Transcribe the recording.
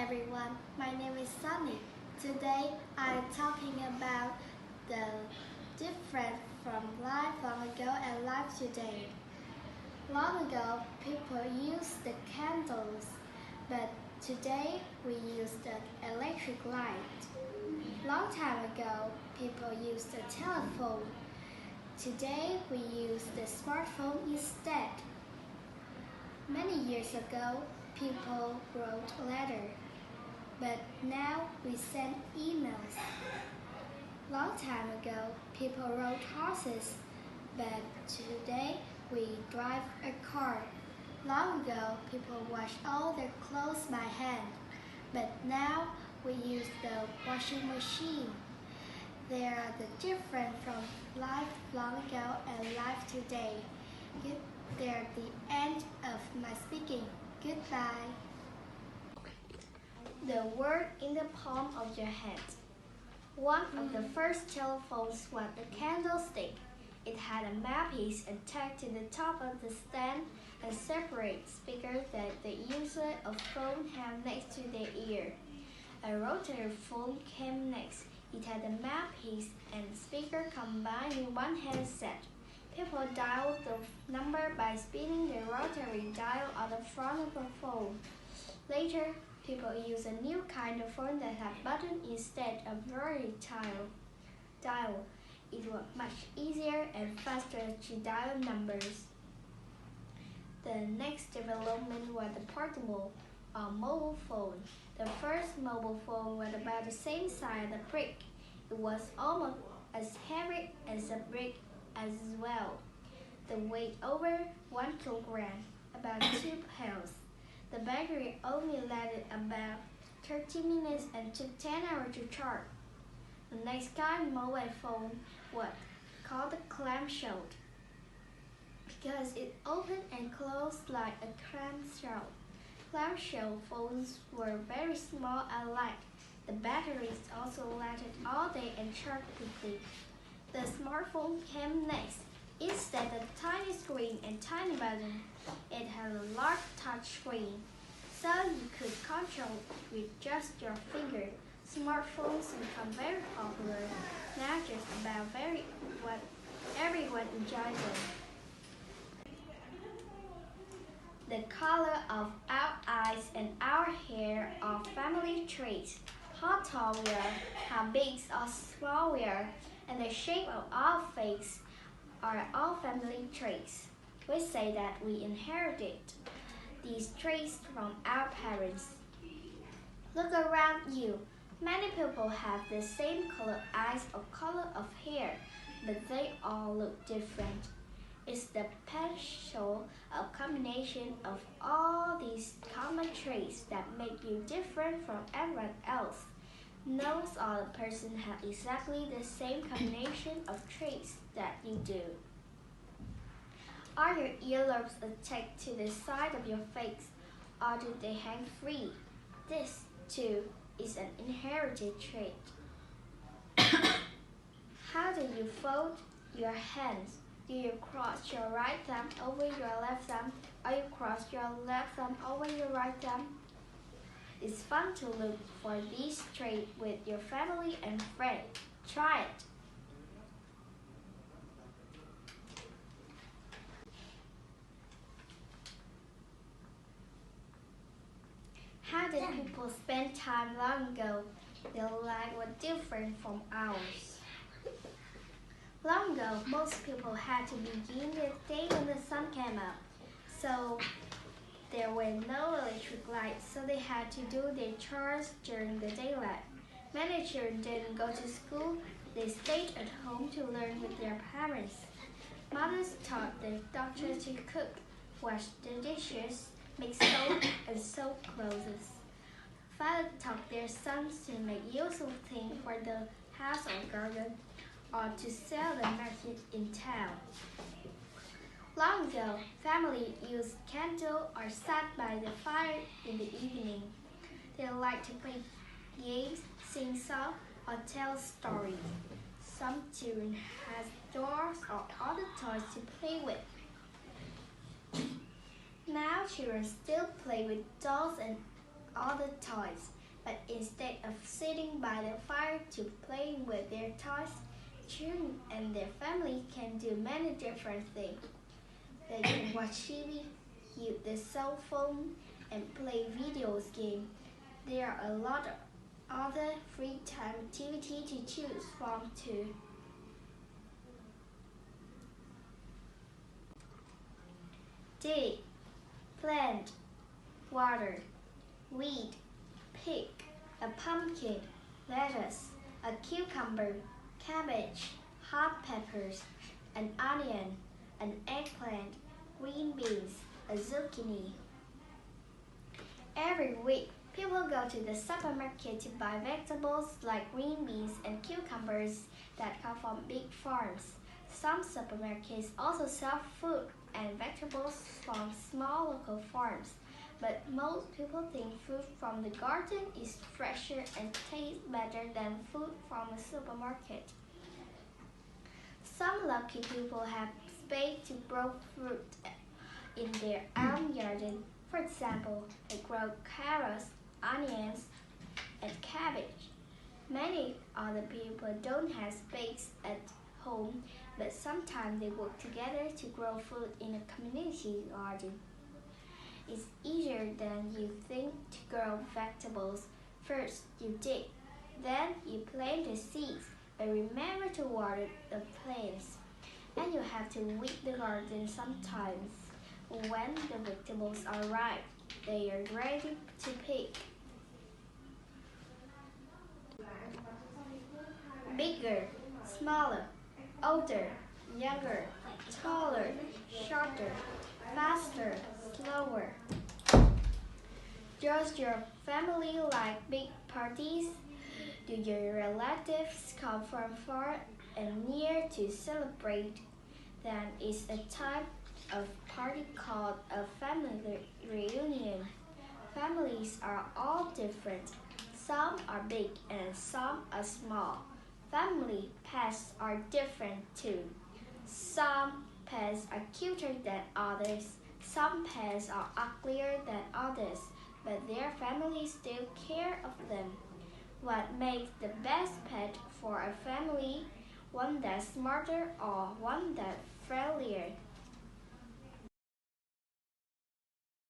everyone, my name is Sunny. Today I am talking about the difference from life long ago and life today. Long ago, people used the candles, but today we use the electric light. Long time ago, people used the telephone. Today we use the smartphone instead. Many years ago, people wrote letters, but now we send emails. Long time ago, people rode horses, but today we drive a car. Long ago, people washed all their clothes by hand, but now we use the washing machine. They are the difference from life long ago and life today. They're the end of my speaking. Goodbye. The word in the palm of your hand. One of the first telephones was a candlestick. It had a mouthpiece attached to the top of the stand and separate speakers that the user of phone had next to their ear. A rotary phone came next. It had a mouthpiece and speaker combined in one handset. People dialed the number by spinning the rotary dial on the front of the phone. Later, people used a new kind of phone that had buttons instead of rotary dial. It was much easier and faster to dial numbers. The next development was the portable or mobile phone. The first mobile phone was about the same size as a brick. It was almost as heavy as a brick as well. The weight over 1 kilogram, about 2 pounds. The battery only lasted about 30 minutes and took 10 hours to charge. The next kind of mobile phone was called the clamshell because it opened and closed like a clamshell. Clamshell phones were very small and light. The batteries also lasted all day and charged quickly. The smartphone came next. Instead of a tiny screen and tiny button, it had a large touch screen, so you could control it with just your finger. Smartphones become very popular. Now just about everyone enjoys them. The color of our eyes and our hair are family traits. How tall we are, how big or small we are, and the shape of our face are all family traits. We say that we inherited these traits from our parents. Look around you. Many people have the same color eyes or color of hair, but they all look different. It's the potential of combination of all these common traits that make you different from everyone else. Not all the person have exactly the same combination of traits that you do. Are your earlobes attached to the side of your face, or do they hang free? This, too, is an inherited trait. How do you fold your hands? Do you cross your right thumb over your left thumb, or you cross your left thumb over your right thumb? It's fun to look for these traits with your family and friends. Try it. How did people spend time long ago? Their lives were different from ours. Long ago, most people had to begin their day when the sun came up. So there were no electric lights, so they had to do their chores during the daylight. Many children didn't go to school. They stayed at home to learn with their parents. Mothers taught their daughters to cook, wash the dishes, make soap, and sew clothes. Fathers taught their sons to make useful things for the house or garden, or to sell the market in town. Long ago, families used candle or sat by the fire in the evening. They liked to play games, sing songs, or tell stories. Some children had dolls or other toys to play with. Now children still play with dolls and all the toys, but instead of sitting by the fire to play with their toys, children and their family can do many different things. They can watch TV, use their cell phone, and play video games. There are a lot of other free time activities to choose from too. Dig, plant, water, weed, pick, a pumpkin, lettuce, a cucumber, cabbage, hot peppers, an onion, an eggplant, green beans, a zucchini. Every week, people go to the supermarket to buy vegetables like green beans and cucumbers that come from big farms. Some supermarkets also sell fruit and vegetables from small local farms, but most people think food from the garden is fresher and tastes better than food from a supermarket. Some lucky people have space to grow fruit in their own garden. For example, they grow carrots, onions, and cabbage. Many other people don't have space at home, but sometimes they work together to grow food in a community garden. It's easier than you think to grow vegetables. First, you dig, then you plant the seeds, but remember to water the plants. And you have to weed the garden sometimes. When the vegetables are ripe, they are ready to pick. Bigger, smaller, older, younger, taller, shorter, faster, slower. Does your family like big parties? Do your relatives come from far and near to celebrate? Then it's a type of party called a family reunion. Families are all different. Some are big and some are small. Family pets are different too. Some pets are cuter than others. Some pets are uglier than others, but their families still care of them. What makes the best pet for a family? One that's smarter or one that's friendlier?